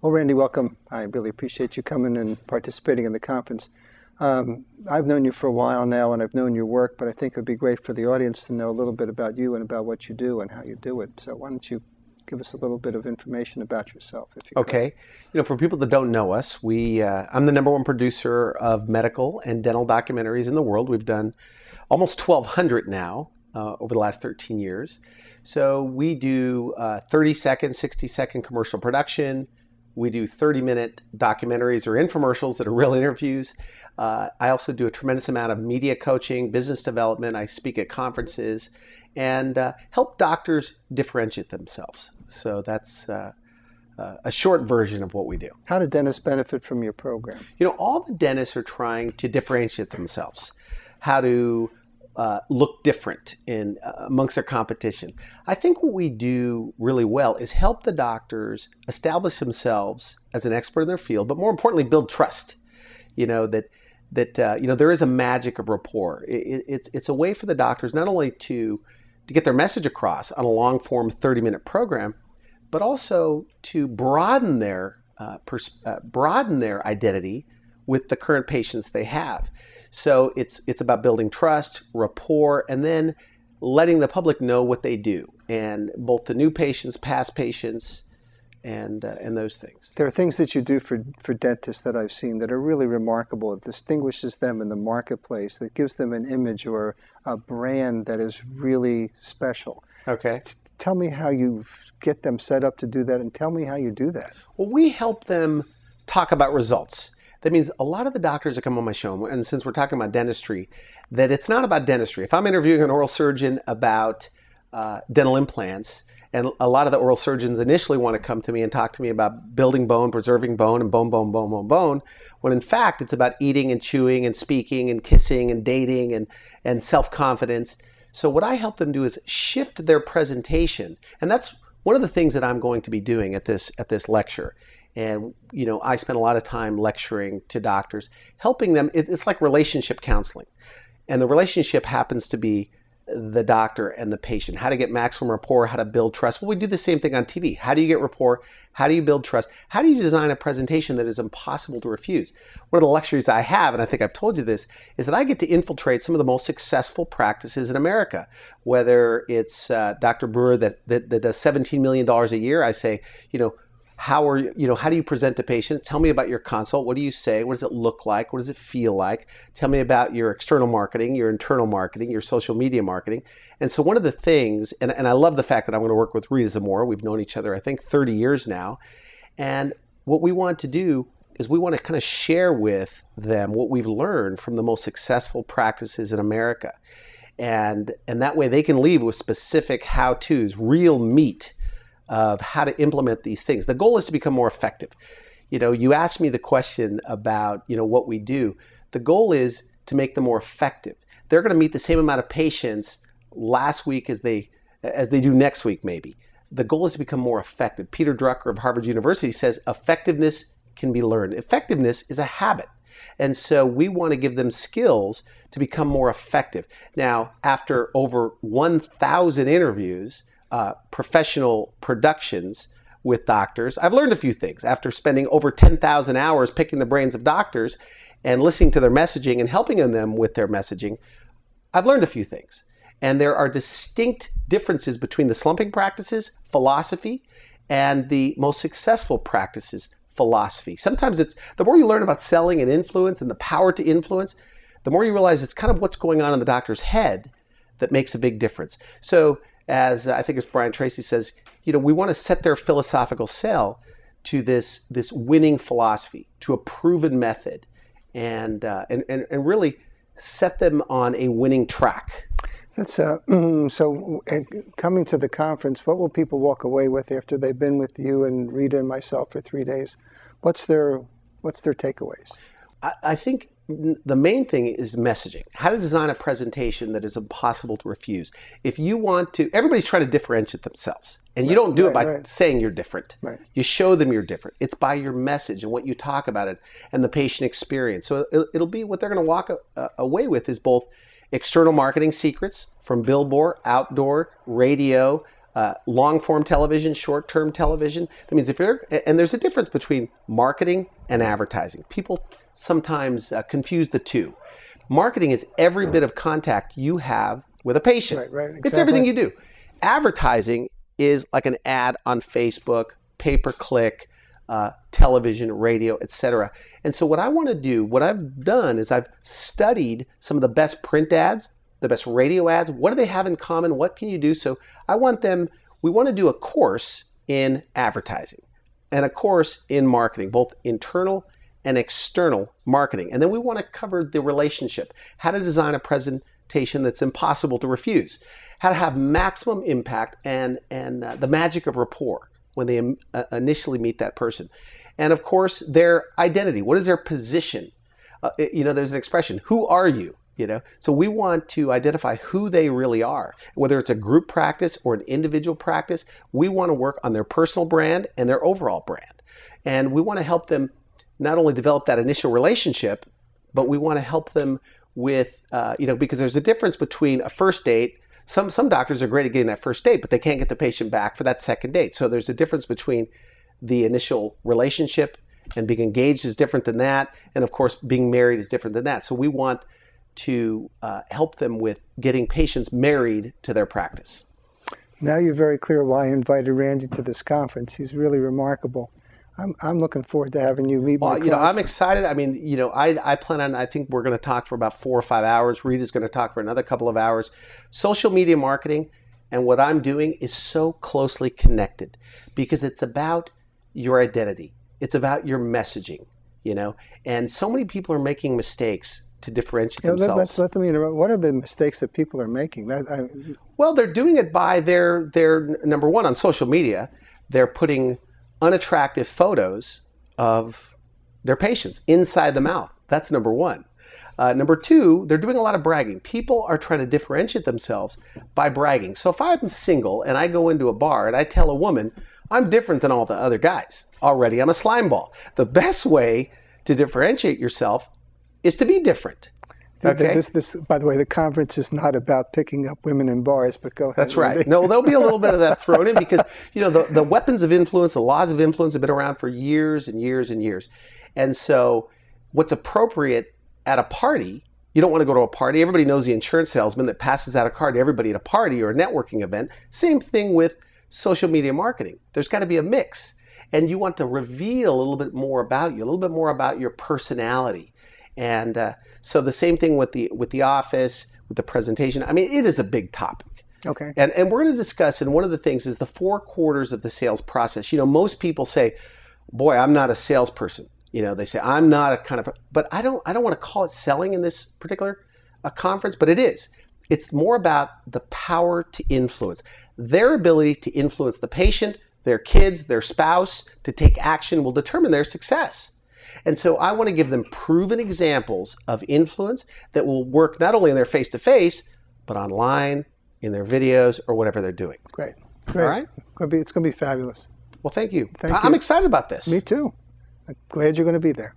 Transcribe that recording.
Well, Randy, welcome. I really appreciate you coming and participating in the conference. I've known you for a while now, and I've known your work, but I think it would be great for the audience to know a little bit about you and about what you do and how you do it. So why don't you give us a little bit of information about yourself, if you could. Okay. For people that don't know us, I'm the #1 producer of medical and dental documentaries in the world. We've done almost 1,200 now over the last 13 years. So we do 30-second, 60-second commercial production. We do 30-minute documentaries or infomercials that are real interviews. I also do a tremendous amount of media coaching, business development. I speak at conferences and help doctors differentiate themselves. So that's a short version of what we do. How do dentists benefit from your program? All the dentists are trying to differentiate themselves, how to look different amongst their competition. I think what we do really well is help the doctors establish themselves as an expert in their field, but more importantly, build trust. There is a magic of rapport. It's a way for the doctors not only to get their message across on a long-form 30-minute program, but also to broaden their identity with the current patients they have. So it's about building trust, rapport, and then letting the public know what they do, and both the new patients, past patients, and those things. There are things that you do for dentists that I've seen that are really remarkable. It distinguishes them in the marketplace. That gives them an image or a brand that is really special. Okay. Tell me how you get them set up to do that, and tell me how you do that. Well, we help them talk about results. That means a lot of the doctors that come on my show, and since we're talking about dentistry, that it's not about dentistry. If I'm interviewing an oral surgeon about dental implants, and a lot of the oral surgeons initially want to come to me and talk to me about building bone, preserving bone, and bone, when in fact it's about eating and chewing and speaking and kissing and dating and self-confidence. So what I help them do is shift their presentation, and that's one of the things that I'm going to be doing at this lecture. And, I spend a lot of time lecturing to doctors, helping them. It's like relationship counseling. And the relationship happens to be the doctor and the patient, how to get maximum rapport, how to build trust. Well, we do the same thing on TV. How do you get rapport? How do you build trust? How do you design a presentation that is impossible to refuse? One of the luxuries that I have, and I think I've told you this, is that I get to infiltrate some of the most successful practices in America. Whether it's Dr. Brewer that does $17 million a year, I say, how do you present to patients? Tell me about your consult. What do you say? What does it look like? What does it feel like? Tell me about your external marketing, your internal marketing, your social media marketing. And so one of the things, and I love the fact that I'm going to work with Rita Zamora. We've known each other, I think, 30 years now. And what we want to do is we want to kind of share with them what we've learned from the most successful practices in America. And that way they can leave with specific how-tos, real meat of how to implement these things. The goal is to become more effective. You asked me the question about, what we do. The goal is to make them more effective. They're going to meet the same amount of patients last week as they do next week, maybe. The goal is to become more effective. Peter Drucker of Harvard University says effectiveness can be learned. Effectiveness is a habit. And so we want to give them skills to become more effective. Now, after over 1,000 interviews, professional productions with doctors, I've learned a few things. After spending over 10,000 hours picking the brains of doctors and listening to their messaging and helping them with their messaging, I've learned a few things. And there are distinct differences between the slumping practices, philosophy, and the most successful practices, philosophy. Sometimes it's the more you learn about selling and influence and the power to influence, the more you realize it's kind of what's going on in the doctor's head that makes a big difference. So as I think it's Brian Tracy says, we want to set their philosophical sell to this winning philosophy, to a proven method, and really set them on a winning track. That's so. Coming to the conference, what will people walk away with after they've been with you and Rita and myself for 3 days? What's their takeaways? I think the main thing is messaging. How to design a presentation that is impossible to refuse. If you want to, everybody's trying to differentiate themselves. And you don't do it by saying you're different. Right. You show them you're different. It's by your message and what you talk about it and the patient experience. So it'll be what they're going to walk away with is both external marketing secrets from billboard, outdoor, radio, long form television, short term television. That means and there's a difference between marketing and advertising. People sometimes confuse the two. Marketing is every bit of contact you have with a patient. Right, exactly. It's everything you do. Advertising is like an ad on Facebook, pay-per-click, television, radio, etc. And so what I want to do, what I've done is I've studied some of the best print ads, the best radio ads. What do they have in common? What can you do? So we want to do a course in advertising and a course in marketing, both internal and external marketing. And then we want to cover the relationship, how to design a presentation that's impossible to refuse, how to have maximum impact and the magic of rapport when they initially meet that person. And of course, their identity. What is their position? There's an expression, who are you? So we want to identify who they really are. Whether it's a group practice or an individual practice, we want to work on their personal brand and their overall brand. And we want to help them not only develop that initial relationship, but we want to help them with, because there's a difference between a first date. Some doctors are great at getting that first date, but they can't get the patient back for that second date. So there's a difference between the initial relationship, and being engaged is different than that. And of course, being married is different than that. So we want to help them with getting patients married to their practice. Now you're very clear why I invited Randy to this conference. He's really remarkable. I'm looking forward to having you meet my clients. I'm excited. I mean, I plan on, I think we're going to talk for about 4 or 5 hours. Rita's going to talk for another couple of hours. Social media marketing and what I'm doing is so closely connected because it's about your identity. It's about your messaging, and so many people are making mistakes to differentiate themselves. Let me interrupt. What are the mistakes that people are making? Well, they're doing it by their number one, on social media, they're putting unattractive photos of their patients inside the mouth. That's number one. Number two, they're doing a lot of bragging. People are trying to differentiate themselves by bragging. So if I'm single and I go into a bar and I tell a woman, I'm different than all the other guys. Already, I'm a slime ball. The best way to differentiate yourself is to be different. Okay? This, by the way, the conference is not about picking up women in bars, but go ahead. That's right. No, there'll be a little bit of that thrown in because, the weapons of influence, the laws of influence have been around for years and years and years. And so what's appropriate at a party, you don't want to go to a party. Everybody knows the insurance salesman that passes out a card to everybody at a party or a networking event. Same thing with social media marketing. There's got to be a mix. And you want to reveal a little bit more about you, a little bit more about your personality. And so the same thing with the office, with the presentation. I mean, it is a big topic. Okay. And we're going to discuss, and one of the things is the 4 quarters of the sales process. Most people say, boy, I'm not a salesperson. They say, I'm not a kind of, but I don't want to call it selling in this particular conference, but it is. It's more about the power to influence. Their ability to influence the patient, their kids, their spouse, to take action will determine their success. And so I want to give them proven examples of influence that will work not only in their face-to-face, but online, in their videos, or whatever they're doing. Great. All right? It's going to be fabulous. Well, thank you. Thank you. I'm excited about this. Me too. I'm glad you're going to be there.